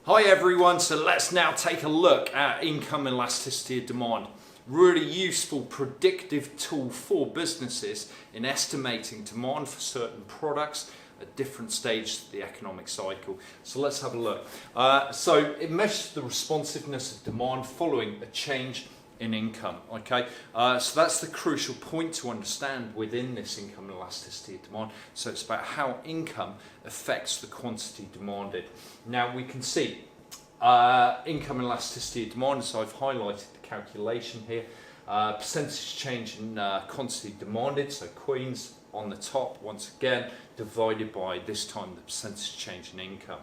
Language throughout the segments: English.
Hi everyone, so let's now take a look at income elasticity of demand. Really useful predictive tool for businesses in estimating demand for certain products at different stages of the economic cycle. So let's have a look. So it measures the responsiveness of demand following a change in income. Okay, so that's the crucial point to understand within this income elasticity of demand. So it's about how income affects the quantity demanded. Now we can see income elasticity of demand, so I've highlighted the calculation here. Percentage change in quantity demanded, so Queens on the top once again, divided by this time the percentage change in income.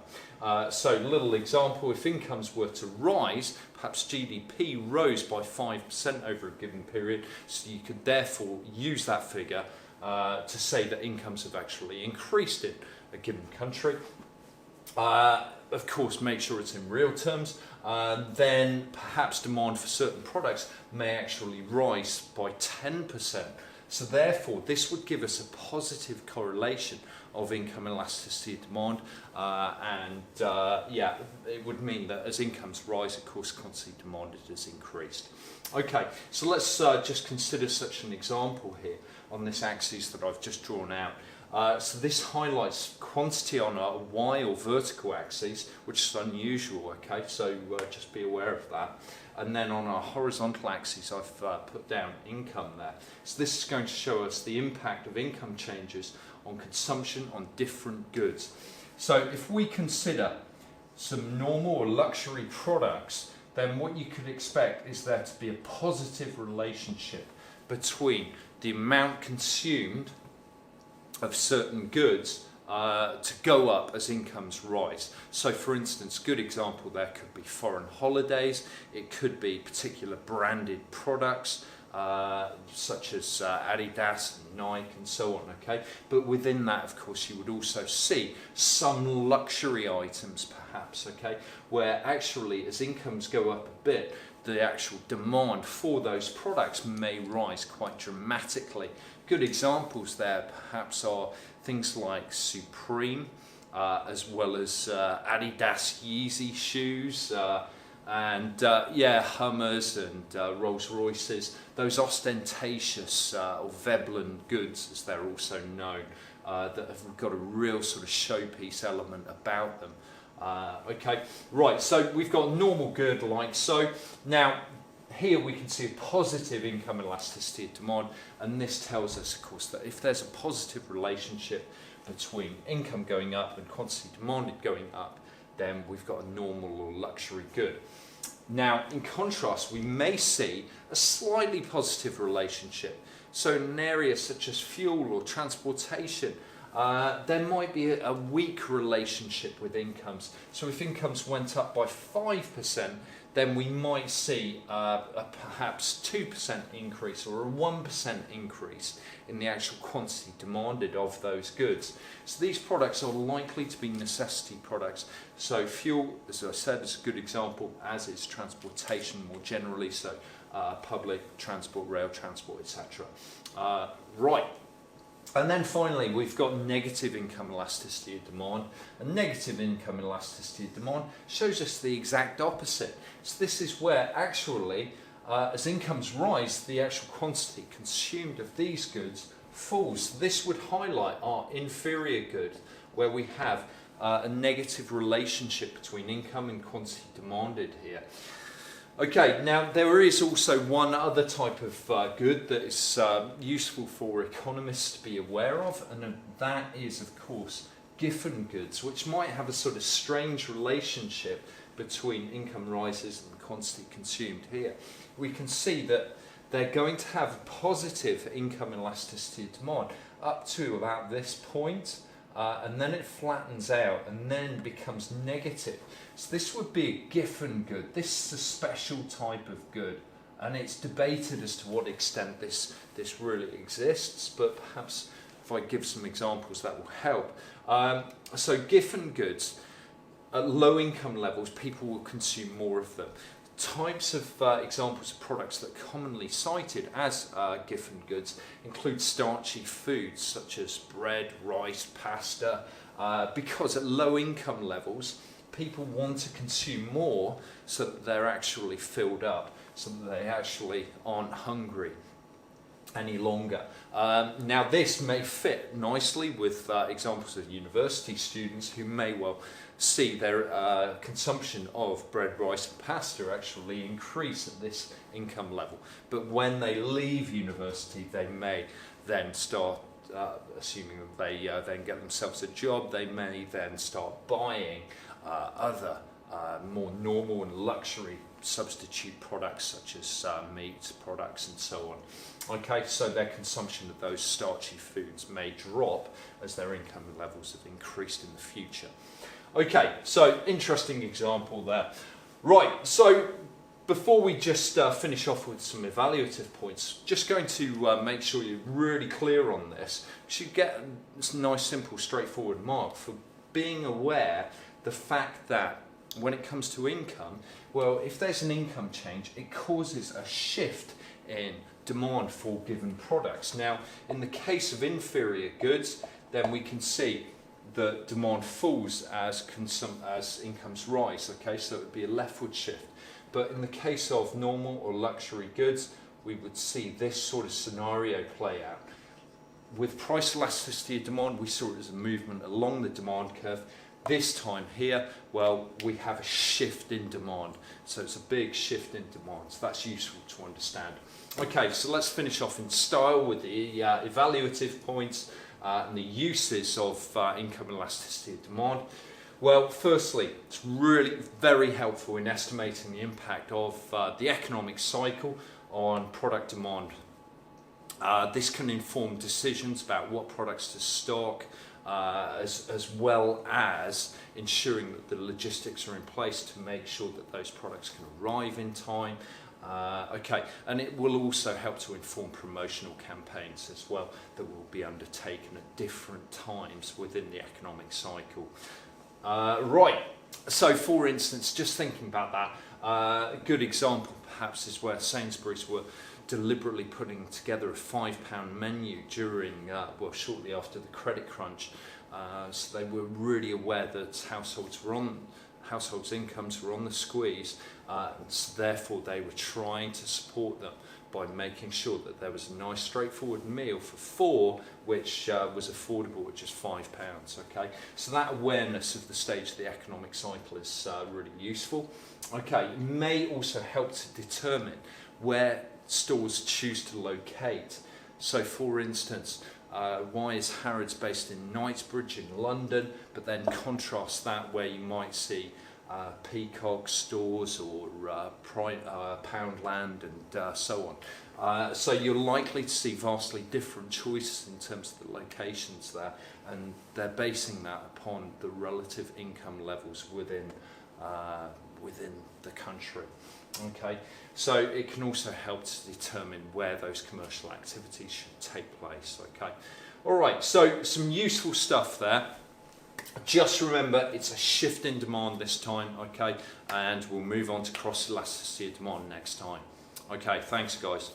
So little example, if incomes were to rise, perhaps GDP rose by 5% over a given period, so you could therefore use that figure to say that incomes have actually increased in a given country. Of course, make sure it's in real terms. Then perhaps demand for certain products may actually rise by 10%. So therefore, this would give us a positive correlation of income elasticity of demand, yeah, it would mean that as incomes rise, of course, quantity demanded has increased. Okay, so let's just consider such an example here on this axis that I've just drawn out. So this highlights quantity on a Y or vertical axis, which is unusual, okay, so just be aware of that. And then on our horizontal axis I've put down income there. So this is going to show us the impact of income changes on consumption on different goods. So if we consider some normal or luxury products, then what you could expect is there to be a positive relationship between the amount consumed of certain goods to go up as incomes rise. So for instance, good example there could be foreign holidays, it could be particular branded products such as Adidas and Nike and so on, okay? But within that, of course, you would also see some luxury items perhaps, okay, where actually as incomes go up a bit, the actual demand for those products may rise quite dramatically. Good examples there perhaps are things like Supreme, as well as Adidas Yeezy shoes, and Hummers and Rolls Royces, those ostentatious or Veblen goods as they're also known, that have got a real sort of showpiece element about them. Okay, right, so we've got normal good like so. Now here we can see a positive income elasticity of demand, and this tells us, of course, that if there's a positive relationship between income going up and quantity demanded going up, then we've got a normal or luxury good. Now, in contrast, we may see a slightly positive relationship. So in an area such as fuel or transportation, there might be a weak relationship with incomes. So if incomes went up by 5%, then we might see a perhaps 2% increase or a 1% increase in the actual quantity demanded of those goods. So these products are likely to be necessity products. So fuel, as I said, is a good example, as is transportation more generally, so public transport, rail transport, etc. Right. And then finally, we've got negative income elasticity of demand. And negative income elasticity of demand shows us the exact opposite. So this is where actually, as incomes rise, the actual quantity consumed of these goods falls. This would highlight our inferior good, where we have a negative relationship between income and quantity demanded here. Okay, now there is also one other type of good that is useful for economists to be aware of, and that is, of course, giffen goods, which might have a sort of strange relationship between income rises and quantity consumed here. We can see that they're going to have a positive income elasticity of demand up to about this point, and then it flattens out and then becomes negative. So this would be a giffen good. This is a special type of good, and it's debated as to what extent this really exists, but perhaps if I give some examples that will help. So giffen goods, at low income levels, people will consume more of them. Types of examples of products that are commonly cited as giffen goods include starchy foods such as bread, rice, pasta, because at low income levels people want to consume more so that they're actually filled up, so that they actually aren't hungry any longer. Now this may fit nicely with examples of university students who may well see their consumption of bread, rice and pasta actually increase at this income level. But when they leave university, they may then start, assuming that they then get themselves a job, they may then start buying other more normal and luxury substitute products such as meat products and so on. Okay, so their consumption of those starchy foods may drop as their income levels have increased in the future. Okay, so interesting example there. Right, so before we just finish off with some evaluative points, just going to make sure you're really clear on this. You should get a nice, simple, straightforward mark for being aware the fact that when it comes to income, well, if there's an income change, it causes a shift in demand for given products. Now, in the case of inferior goods, then we can see that demand falls as incomes rise, okay, so it would be a leftward shift. But in the case of normal or luxury goods, we would see this sort of scenario play out. With price elasticity of demand, we saw it as a movement along the demand curve. This time here, well, we have a shift in demand. So it's a big shift in demand. So that's useful to understand. Okay, so let's finish off in style with the evaluative points and the uses of income elasticity of demand. Well, firstly, it's really very helpful in estimating the impact of the economic cycle on product demand. This can inform decisions about what products to stock, as well as ensuring that the logistics are in place to make sure that those products can arrive in time. Okay, and it will also help to inform promotional campaigns as well that will be undertaken at different times within the economic cycle. Right, so for instance, just thinking about that, a good example perhaps is where Sainsbury's were deliberately putting together a £5 menu during, well, shortly after the credit crunch. So they were really aware that households' incomes were on the squeeze, so therefore they were trying to support them by making sure that there was a nice straightforward meal for four, which was affordable at just £5. Okay, so that awareness of the stage of the economic cycle is really useful. Okay, it may also help to determine where stores choose to locate. So for instance, why is Harrods based in Knightsbridge in London, but then contrast that where you might see Peacock stores or Poundland and so on. So you're likely to see vastly different choices in terms of the locations there, and they're basing that upon the relative income levels within the country. Okay, so it can also help to determine where those commercial activities should take place. Okay, all right, so some useful stuff there. Just remember, it's a shift in demand this time, okay, and we'll move on to cross elasticity of demand next time. Okay, thanks guys.